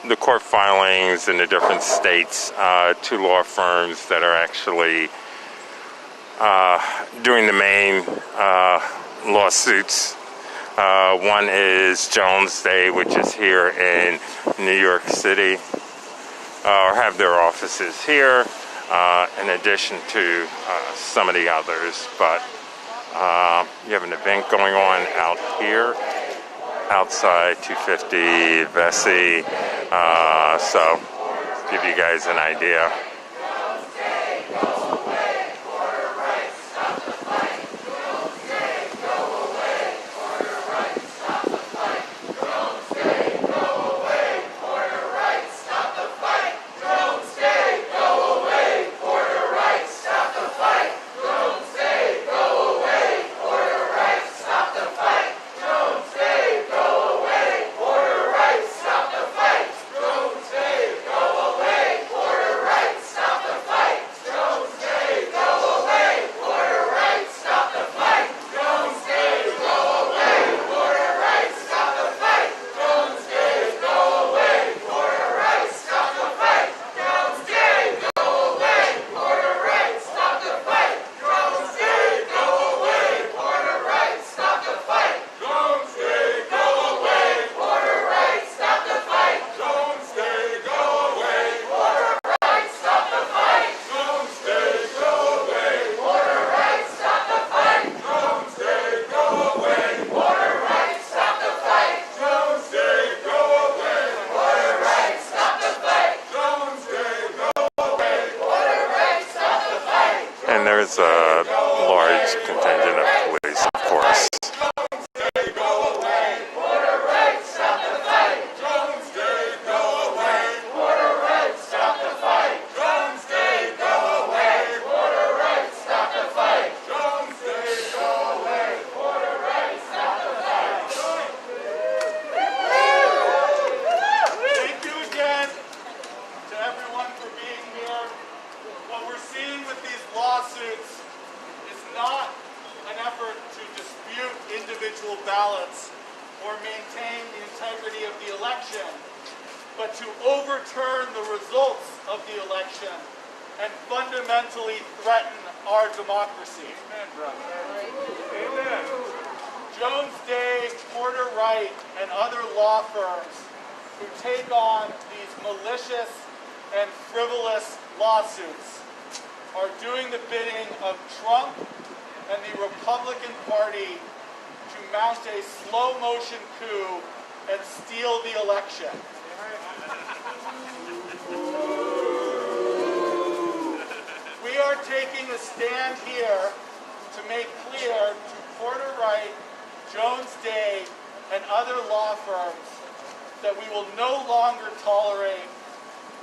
the court filings in the different states. Two law firms that are actually doing the main lawsuits. One is Jones Day, which is here in New York City, or have their offices here, in addition to some of the others. But you have an event going on out here, outside 250 Vesey, so give you guys an idea. And there's a large contingent of police, of course. Individual ballots or maintain the integrity of the election, but to overturn the results of the election and fundamentally threaten our democracy. Amen, brother. Amen. Jones Day, Porter Wright, and other law firms who take on these malicious and frivolous lawsuits are doing the bidding of Trump and the Republican Party to mount a slow-motion coup and steal the election. We are taking a stand here to make clear to Porter Wright, Jones Day, and other law firms that we will no longer tolerate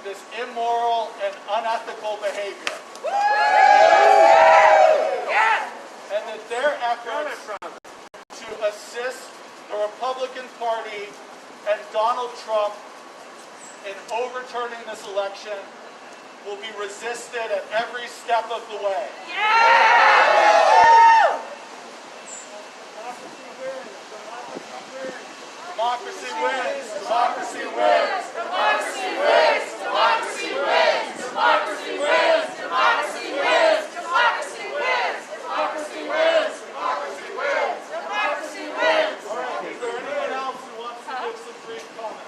this immoral and unethical behavior. And that their efforts to assist the Republican Party and Donald Trump in overturning this election will be resisted at every step of the way. Democracy wins! Democracy wins! Democracy wins! Democracy wins! Democracy wins! Democracy wins! Democracy wins! Democracy wins! Democracy wins! Democracy wins! All right, is there anyone else who wants to give some brief comments?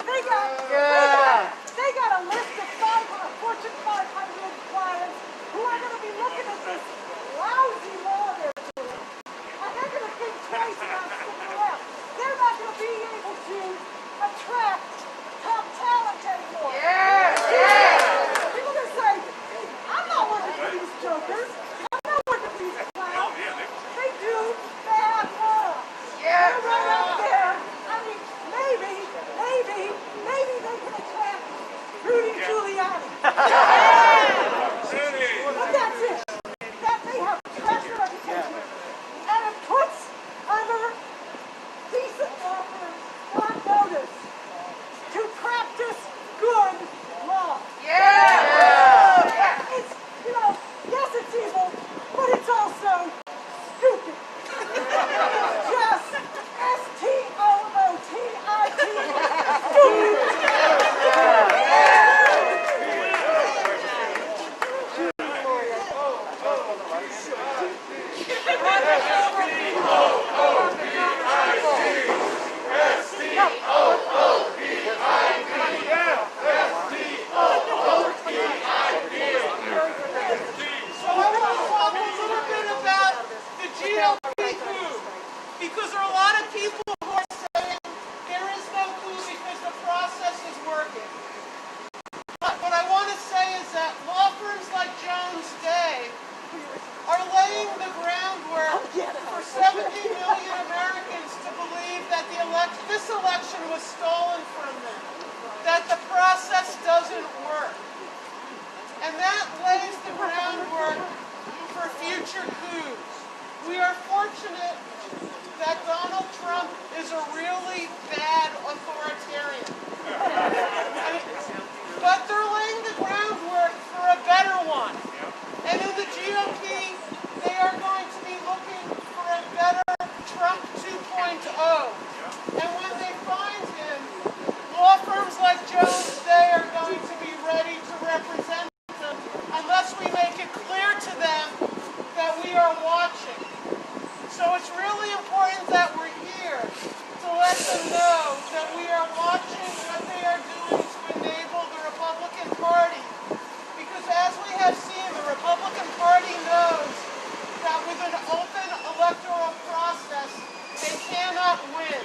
They got a list of Fortune 500 clients who are going to be looking at this lousy law they're doing, and they're going to think twice about sticking around. They're not going to be able to attract top talent anymore. People are going to say, I'm not working for these jokers. I'm not working for these clowns. They do bad law. They're right out there. maybe they can attack Rudy Giuliani. But that's it. That they have trashed their reputation. And it puts other decent law firms on notice to practice good law. It's, yes, it's evil, but it's also stupid. Just S-T-O-O-T-I-P. Because there are a lot of people who are saying there is no coup because the process is working. But what I want to say is that law firms like Jones Day are laying the groundwork for 70 million Americans to believe that this election was stolen from them, that the process doesn't work. And that lays the groundwork for future coups. We are fortunate that Donald Trump is a really bad authoritarian. But they're laying the groundwork for a better one. And in the GOP, they are going to be looking for a better Trump 2.0. And when they find him, law firms like Jones Day are going to be ready to represent them unless we make it clear to them that we are watching. So it's really important that we're here to let them know that we are watching what they are doing to enable the Republican Party. Because as we have seen, the Republican Party knows that with an open electoral process, they cannot win.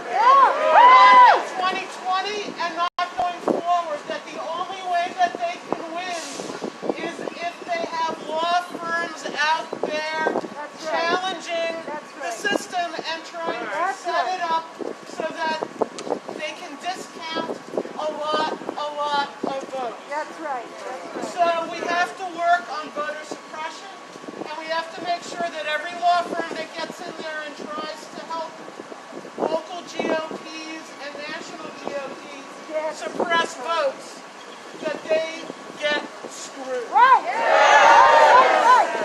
Not in 2020 and not going forward, that the only way that they can win is if they have law firms out there challenging the system and trying to set it up so that they can discount a lot of votes. That's right. So we have to work on voter suppression, and we have to make sure that every law firm that gets in there and tries to help local GOPs and national GOPs suppress votes, that they get screwed. Right.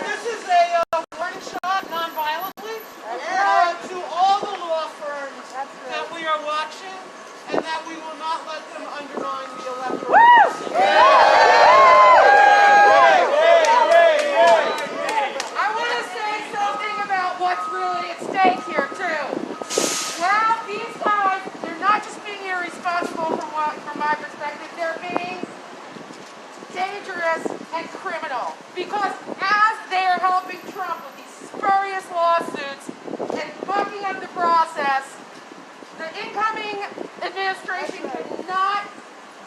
This is a warning shot non-violently to all the law firms that we are watching, and that we will not let them undermine the electoral process. I want to say something about what's really at stake here, too. Well, these guys, they're not just being irresponsible from my perspective, they're being dangerous and criminal. Because as they're helping Trump with these spurious lawsuits and mucking up the process, the incoming administration cannot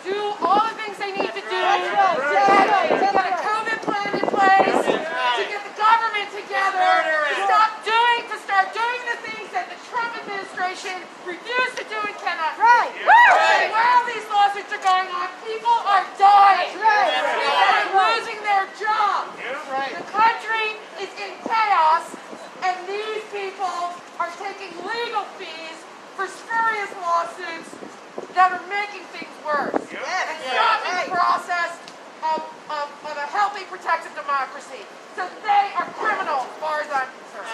do all the things they need to do to get a COVID plan in place, to get the government together, to start doing the things that the Trump administration refused to do and cannot do. And while these lawsuits are going on, people are dying. People are losing their jobs. The country is in chaos, and these people are taking legal fees for spurious lawsuits that are making things worse and stopping the process of a healthy, protective democracy. So they are criminal as far as I'm concerned.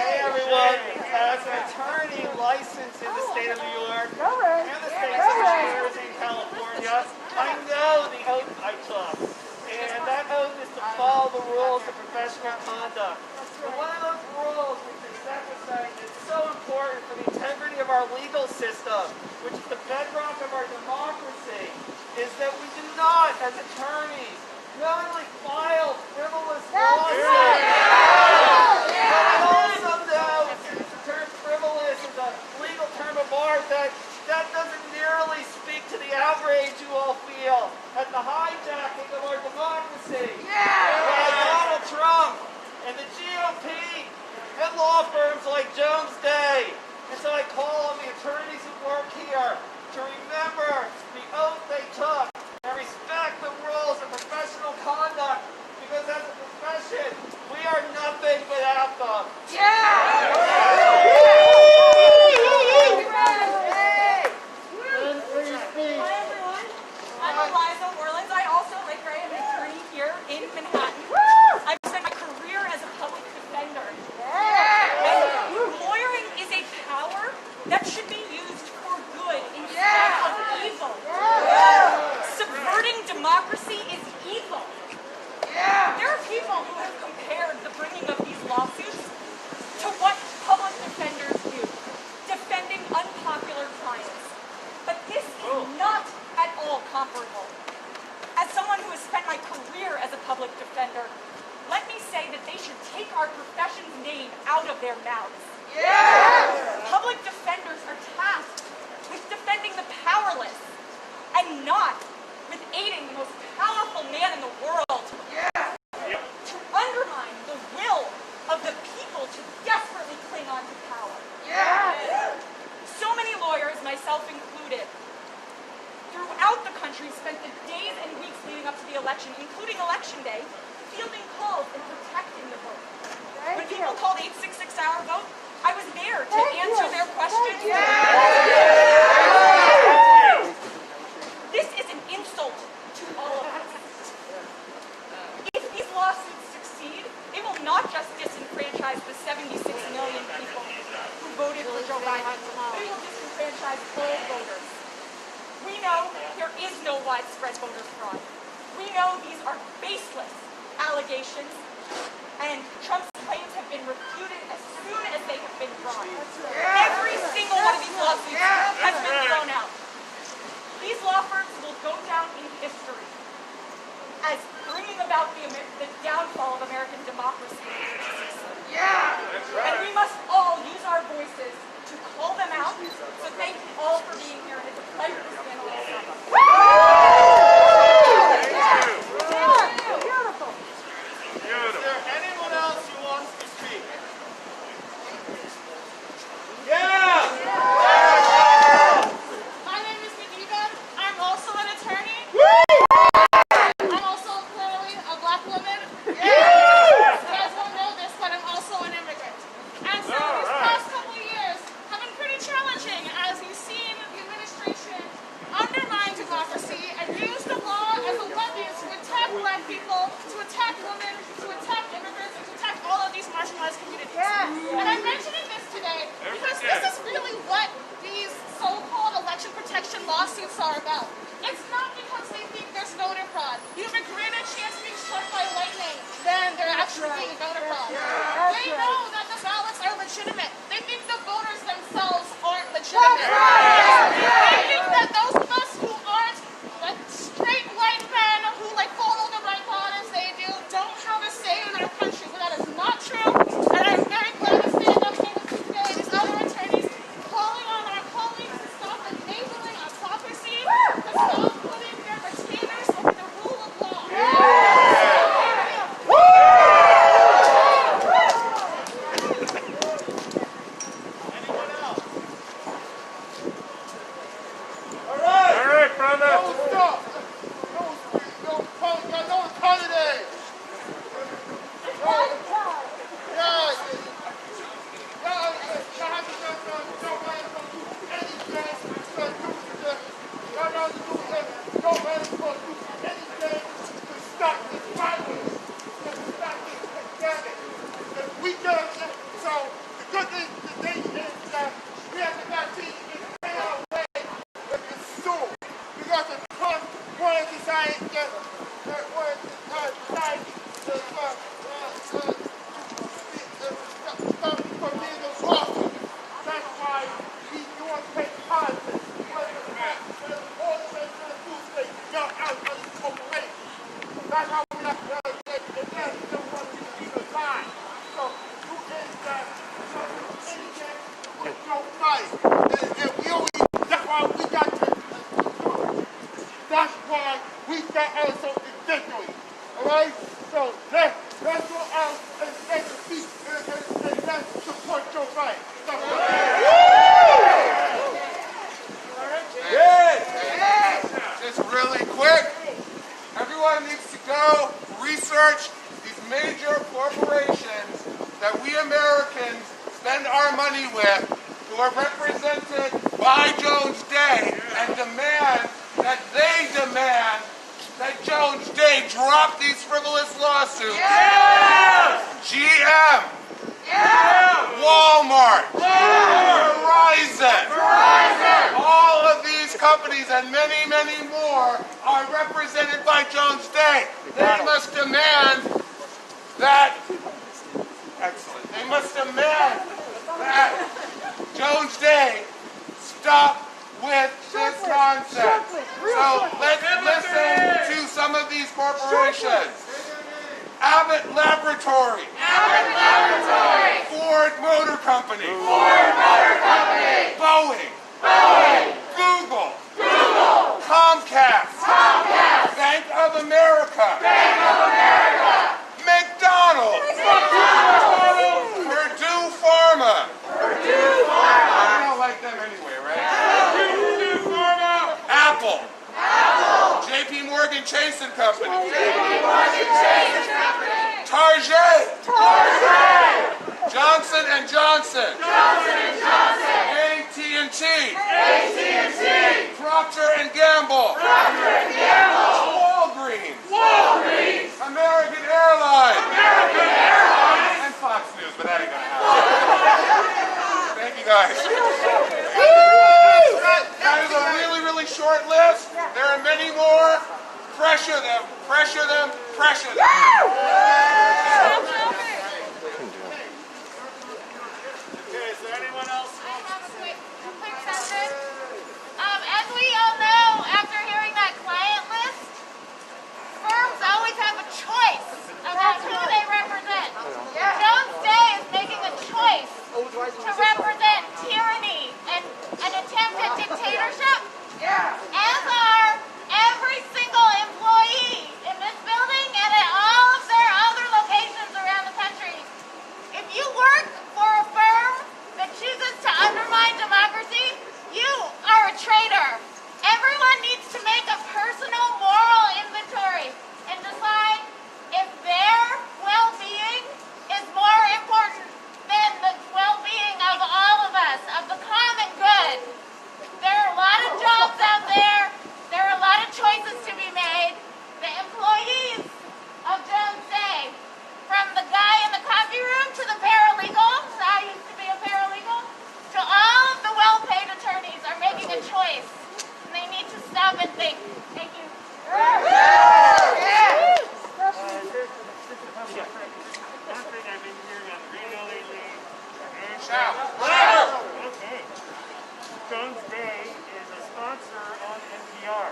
Hey everyone, as an attorney licensed in the state of New York and the states of New Jersey and California, I know the oath I took. And that oath is to follow the rules of professional conduct. And one of those rules, which is sacrosanct, is so important for the integrity of our legal system, which is the bedrock of our democracy, is that we do not, as attorneys, knowingly file frivolous lawsuits. But I also know, since the term frivolous is a legal term of art, that doesn't nearly speak to the outrage you all feel at the hijacking of our democracy by Donald Trump and the GOP at law firms like Jones Day. And so I call on the attorneys who work here to remember the oath they took and respect the rules of professional conduct, because as a profession, we are nothing without them. I'm Eliza Orleans. I also, like Ray, am an attorney here in Manhattan. I've spent my career as a public defender. And lawyering is a power that should be used for good instead of evil. Subverting democracy is evil. There are people who have compared the bringing of these lawsuits to what public defenders do, defending unpopular clients. But this is not at all comparable. As someone who has spent my career as a public defender, let me say that they should take our profession's name out of their mouths. Public defenders are tasked with defending the powerless and not with aiding the most powerful man in the world. To undermine the will of the people to desperately cling on to power. So many lawyers, myself included, throughout the country spent the days and weeks leading up to the election, including Election Day, fielding calls and protecting the vote. When people called 866-hour vote, I was there to answer their questions. This is an insult to all of us. If these lawsuits succeed, they will not just disenfranchise the 76 million people who voted for Joe Biden. They will disenfranchise all voters. We know there is no widespread voter fraud. We know these are baseless allegations, and Trump's claims have been refuted as soon as they have been brought. Every single one of these lawsuits has been thrown out. These law firms will go down in history as bringing about the downfall of American democracy. And we must all use our voices to call them out. So thank you all for being here, and it's a pleasure to stand alongside you. Beautiful. Is there anyone else who wants to speak? Yeah! My name is Nadiva. I'm also an attorney. I'm also clearly a black woman. You guys won't know this, but I'm also an immigrant. And so these past couple of years have been pretty challenging as we've seen the administration undermine democracy and use the law as a weapon to attack black people, to attack women, to attack immigrants, and to attack all of these marginalized communities. And I'm mentioning this today because this is really what these so-called election protection lawsuits are about. It's not because they think there's voter fraud. You have a greater chance of being struck by lightning than there actually being voter fraud. They know that the ballots are legitimate. They think the voters themselves aren't legitimate. They think that those of us who aren't like straight white men who like follow the right law as they do don't have a say in our country. But that is not true. And I'm very glad to stand up here with you today, these other attorneys, calling on our colleagues to stop enabling autocracy, to stop putting their retainers over the rule of law. Anyone else? All right, brother. Don't stop. Don't holiday. So the good thing today is that we have the vaccine in our way soon. Because the Trump wanted to decide stop from being a lawsuit. That's why he wants to take politics. All the way to the food state, y'all out of this corporation. That's how we have to and then he don't want you to be the line. So who is that? Anything with no fight. And we always, that's why we got to that's why we got also individually. Alright? So let's go out and take a seat and let's research these major corporations that we Americans spend our money with, who are represented by Jones Day, and demand that Jones Day drop these frivolous lawsuits. Yeah! GM, Yeah! Walmart, Verizon, all of these companies and many, many more are represented by Jones Day. They must demand that, they must demand that Jones Day stop with this nonsense. So let's listen to some of these corporations. Abbott Laboratory. Ford Motor Company. Boeing. Google. Comcast. Bank of America. McDonald's. Purdue Pharma. I don't like them anyway, right? Apple. JP Morgan Chase and Company. Target. Johnson and Johnson. AT&T. Procter and Gamble. Walgreens. American Airlines. And Fox News, but that ain't gonna happen. Thank you guys. That is a really, really short list. There are many more. Pressure them. Okay, is there anyone else? I have a quick sentence. As we all know, after hearing that client list, firms always have a choice about who they represent. Jones Day is making a choice to represent tyranny and an attempt at dictatorship, as are every single employee in this building and at all of their other locations around the country. If you work for a firm that chooses to undermine democracy, you are a traitor. Everyone needs to make a personal moral inventory and decide if their well-being is more important than the well-being of all of us, of the common good. There are a lot of jobs out there. There are a lot of choices to be made. The employees of Jones Day, from the guy in the coffee room to the paralegal, I used to be a paralegal, to all of the well-paid attorneys are making a choice. And they need to stop and think. Thank you. Okay. Jones Day is a sponsor on NPR.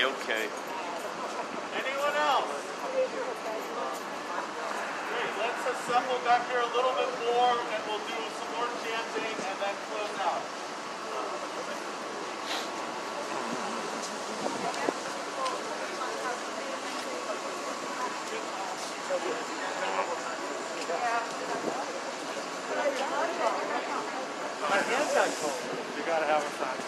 Okay. Anyone else? Okay, let's assemble back here a little bit more and we'll do some more chanting and then close out. My hands got cold. You gotta have a sign.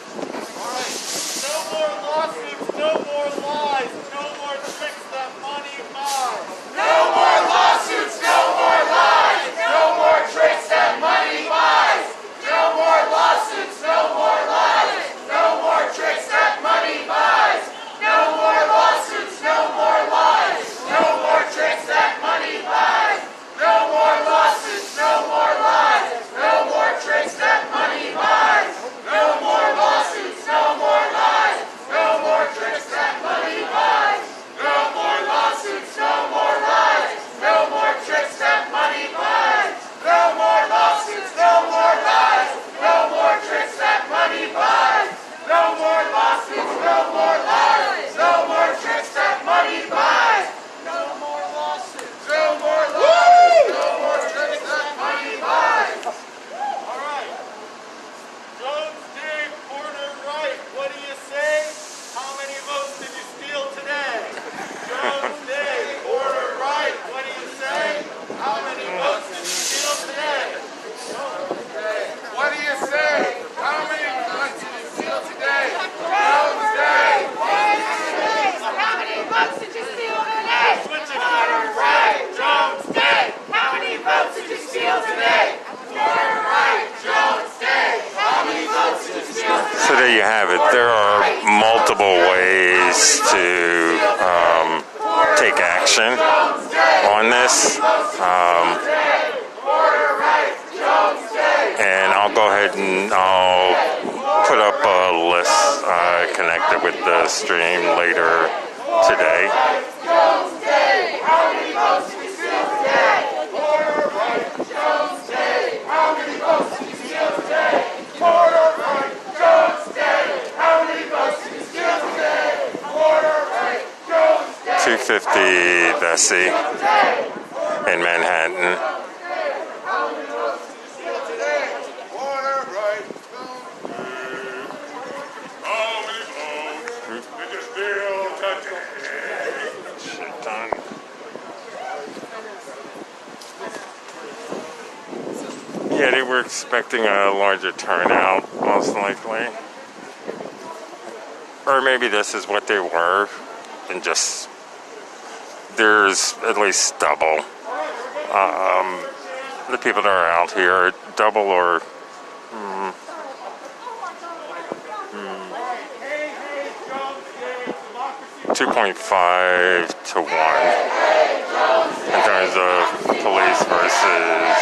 Alright, no more lawsuits, no more lies, no more tricks that money buys. No more lawsuits, no more lies, no more tricks that money buys. No more lawsuits, votes did you steal today? Porter, Wright, Jones, Day. How many votes did you steal today? Porter, Wright, Jones, Day. How many votes did you steal today? So there you have it. There are multiple ways to take action on this. And I'll go ahead and I'll put up a list connected with the stream later today. $250 Bessie in Manhattan. Yeah, they were expecting a larger turnout, most likely. Or maybe this is what they were, and just there's at least double. The people that are out here, double or 2.5 to 1 in terms of police versus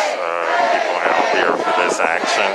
people out here for this action.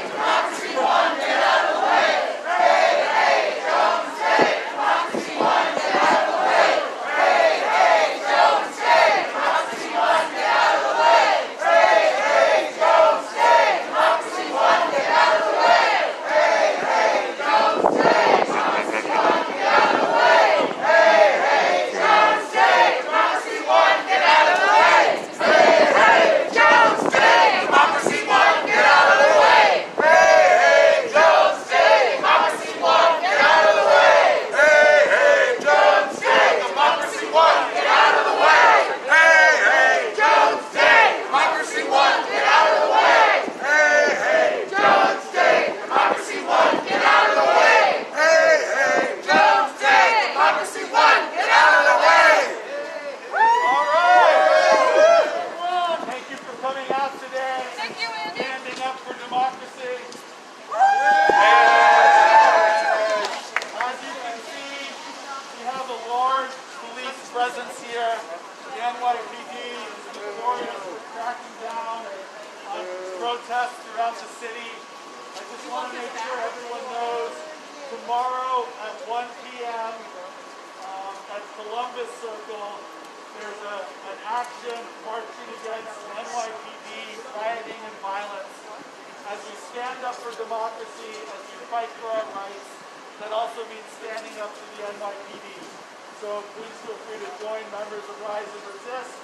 Presence here. The NYPD is notorious for cracking down on protests throughout the city. I just want to make sure everyone knows tomorrow at 1 p.m. At Columbus Circle, there's an action marching against NYPD rioting and violence. As we stand up for democracy, as we fight for our rights, that also means standing up to the NYPD. So please feel free to join members of Rise and Resist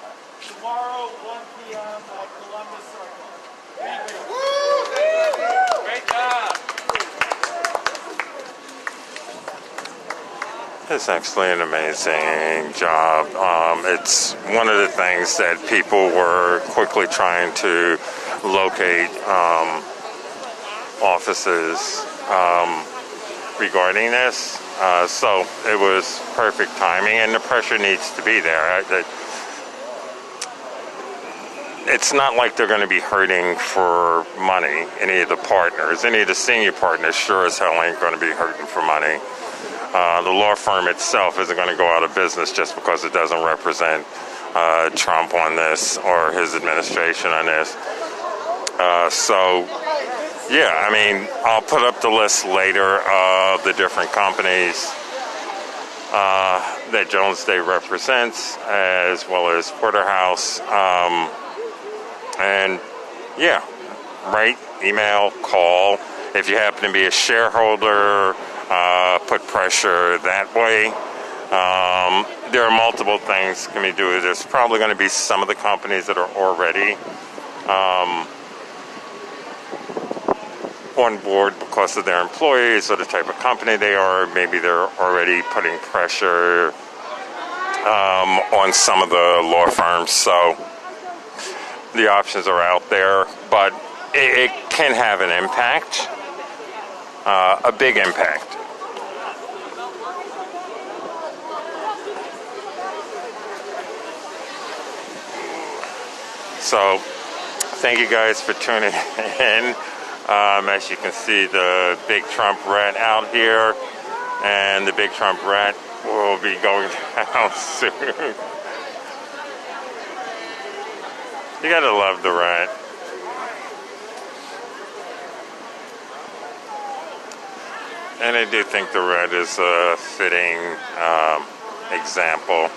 tomorrow, 1 p.m. at Columbus Circle. Thank you. Woo! Great job. It's actually an amazing job. It's one of the things that people were quickly trying to locate offices regarding this. So it was perfect timing, and the pressure needs to be there. It's not like they're going to be hurting for money, any of the partners. Any of the senior partners sure as hell ain't going to be hurting for money. The law firm itself isn't going to go out of business just because it doesn't represent Trump on this or his administration on this. So, yeah, I mean, I'll put up the list later of the different companies that Jones Day represents, as well as Porterhouse. And, yeah, write, email, call. If you happen to be a shareholder, put pressure that way. There are multiple things can be do. There's probably going to be some of the companies that are already on board because of their employees or the type of company they are. Maybe they're already putting pressure on some of the law firms. So the options are out there, but it can have an impact, a big impact. So thank you guys for tuning in. As you can see, the big Trump rat out here, and the big Trump rat will be going down soon. You gotta love the rat. And I do think the rat is a fitting example.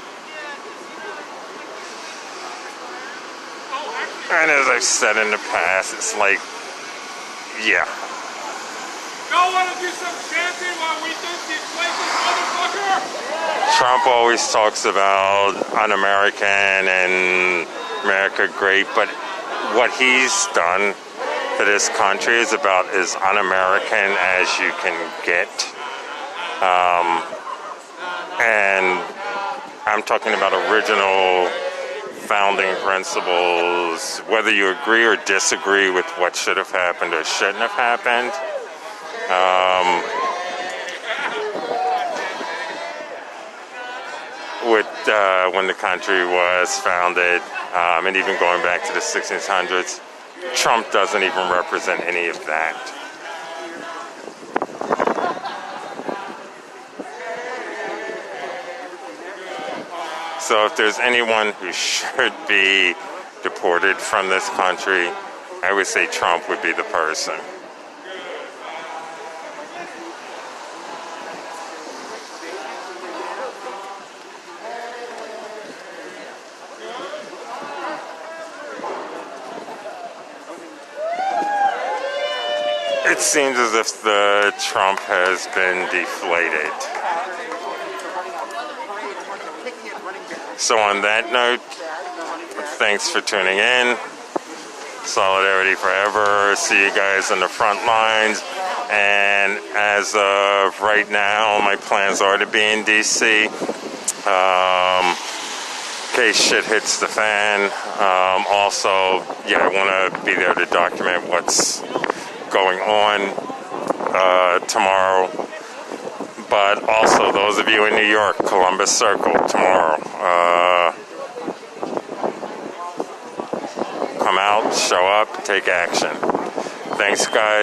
And as I've said in the past, it's like, yeah. Y'all want to do some chanting while we think deflate this motherfucker? Trump always talks about un-American and America great, but what he's done for this country is about as un-American as you can get. And I'm talking about original founding principles, whether you agree or disagree with what should have happened or shouldn't have happened. When the country was founded, and even going back to the 1600s, Trump doesn't even represent any of that. So if there's anyone who should be deported from this country, I would say Trump would be the person. It seems as if the Trump has been deflated. So on that note, thanks for tuning in. Solidarity forever. See you guys on the front lines. And as of right now, my plans are to be in DC. In case shit hits the fan. Also, yeah, I want to be there to document what's going on tomorrow. But also, those of you in New York, Columbus Circle tomorrow. Come out, show up, take action. Thanks, guys.